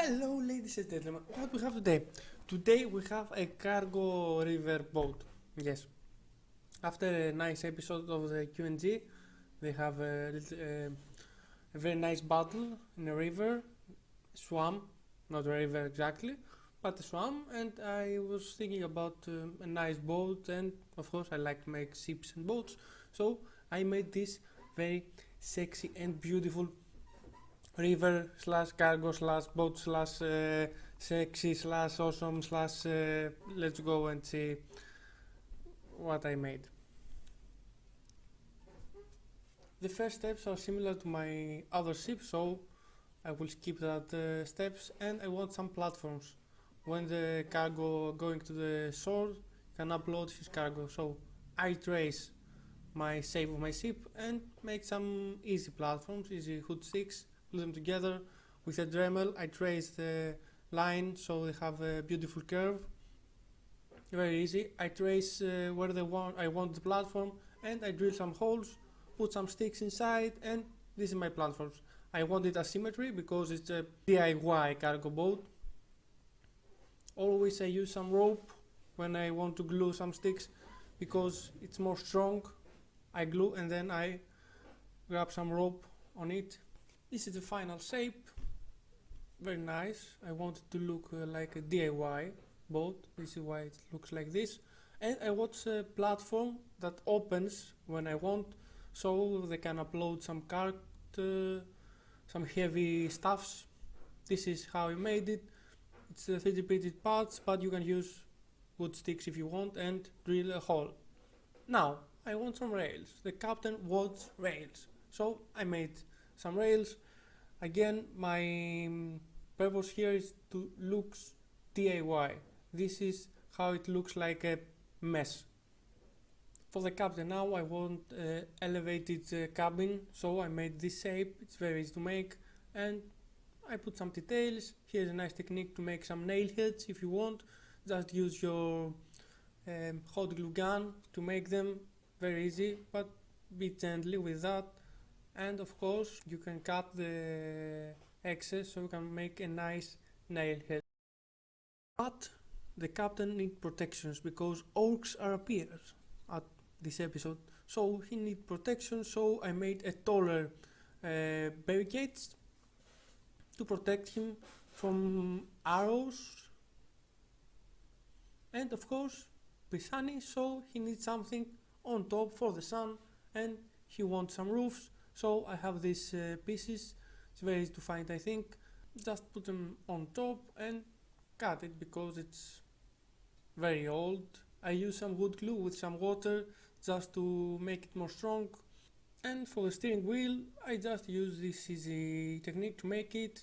Hello ladies and gentlemen, what we have today? Today we have a cargo river boat. Yes. After a nice episode of the Q&G, they have a very nice battle in a river, swamp, not a river exactly, but a swamp, and I was thinking about a nice boat, and of course I like to make ships and boats, so I made this very sexy and beautiful river slash cargo slash boat slash sexy slash awesome slash let's go and see what I made. The first steps are similar to my other ship, so I will skip that steps, and I want some platforms. When the cargo going to the shore can upload his cargo, so I trace my shape of my ship and make some easy platforms, easy hood sticks, glue them together with a Dremel. I trace the line so they have a beautiful curve, very easy. I trace where I want the platform, and I drill some holes, put some sticks inside, and this is my platforms. I wanted asymmetry because it's a DIY cargo boat. Always I use some rope when I want to glue some sticks because it's more strong. I glue and then I grab some rope on it. This is the final shape, very nice. I want it to look like a DIY boat. This is why it looks like this. And I want a platform that opens when I want, so they can upload some cart, some heavy stuffs. This is how I made it. It's 3D printed parts, but you can use wood sticks if you want and drill a hole. Now I want some rails. The captain wants rails, so I made some rails. Again, my purpose here is to look DIY. This is how it looks like a mess. For the captain now I want elevated cabin, so I made this shape. It's very easy to make, and I put some details. Here's a nice technique to make some nail heads if you want. Just use your hot glue gun to make them. Very easy, but be gently with that. And of course you can cut the excess so you can make a nice nail head. But the captain needs protections because orcs are appeared at this episode, so he needs protection. So I made a taller barricades to protect him from arrows, and of course be sunny, so he needs something on top for the sun, and he wants some roofs. So I have these pieces. It's very easy to find, I think. Just put them on top and cut it because it's very old. I use some wood glue with some water just to make it more strong. And for the steering wheel I just use this easy technique to make it.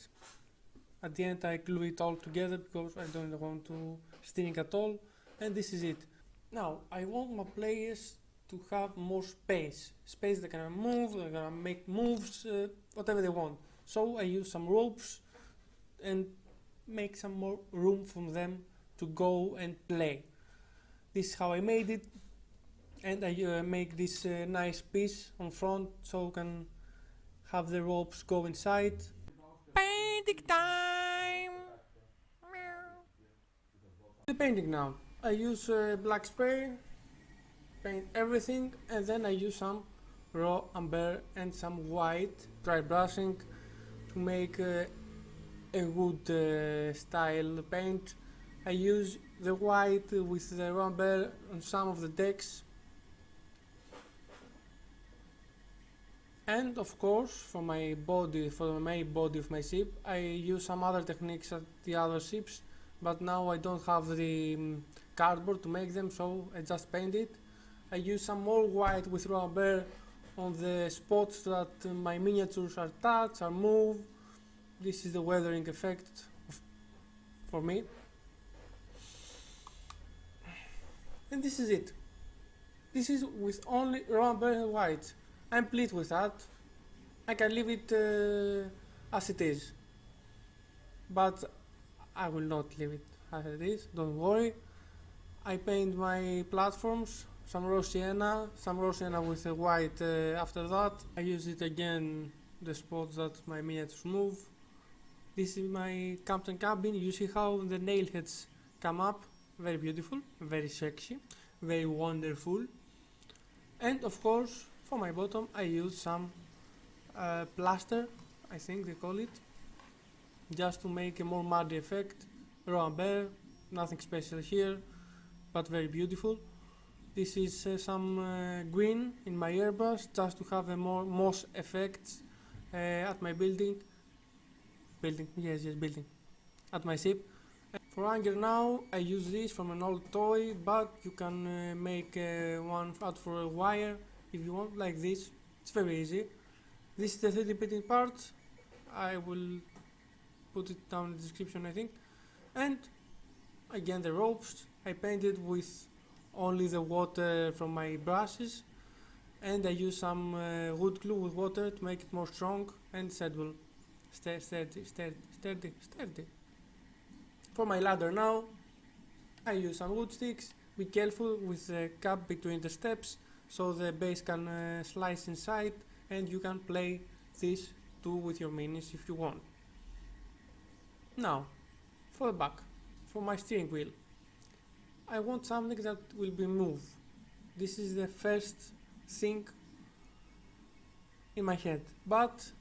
At the end I glue it all together because I don't want to steering at all, and this is it. Now I want my players to have more space they can move, they can make moves, whatever they want. So I use some ropes and make some more room for them to go and play. This is how I made it, and I make this nice piece on front so you can have the ropes go inside. Painting time! The painting now. I use black spray, paint everything, and then I use some raw umber and some white dry brushing to make a wood style paint. I use the white with the raw umber on some of the decks, and of course for my body, for the main body of my ship, I use some other techniques at the other ships, but now I don't have the cardboard to make them, so I just paint it. I use some more white with raw umber on the spots that my miniatures are touched, are moved. This is the weathering effect for me. And this is it. This is with only raw umber and white. I'm pleased with that. I can leave it as it is, but I will not leave it as it is, don't worry. I paint my platforms, some raw sienna with the white after that. I use it again, the spots that my miniatures move. This is my captain cabin. You see how the nail heads come up, very beautiful, very sexy, very wonderful. And of course, for my bottom I use some plaster, I think they call it, just to make a more muddy effect. Raw and bare, nothing special here, but very beautiful. This is some green in my airbrush, just to have a more moss effect at my building, at my ship. For anger now, I use this from an old toy, but you can make one out for a wire if you want, like this. It's very easy. This is the 3D printing part. I will put it down in the description, I think. And again, the ropes I painted with only the water from my brushes, and I use some wood glue with water to make it more strong and sturdy. For my ladder now, I use some wood sticks. Be careful with the gap between the steps, so the base can slice inside, and you can play this too with your minis if you want. Now, for the back, for my steering wheel, I want something that will be moved. This is the first thing in my head, but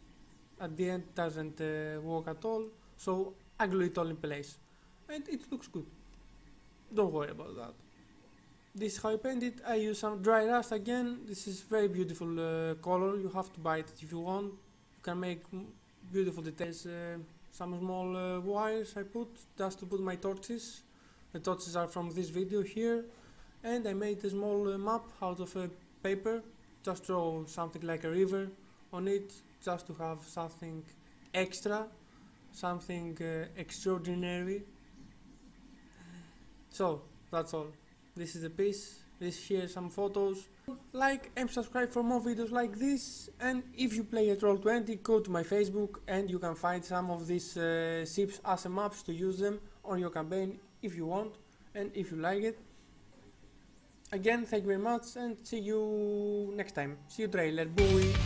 at the end it doesn't work at all, so I glue it all in place, and it looks good. Don't worry about that. This is how I paint it. I use some dry rust again. This is very beautiful color. You have to buy it if you want. You can make beautiful details. Some small wires I put just to put my torches. The torches are from this video here, and I made a small map out of paper. Just draw something like a river on it, just to have something extra, something extraordinary. So that's all. This is the piece. This here some photos. Like and subscribe for more videos like this. And if you play at Roll20, go to my Facebook and you can find some of these ships as a maps to use them on your campaign if you want and if you like it. Again, thank you very much and see you next time. See you trailer. Bye.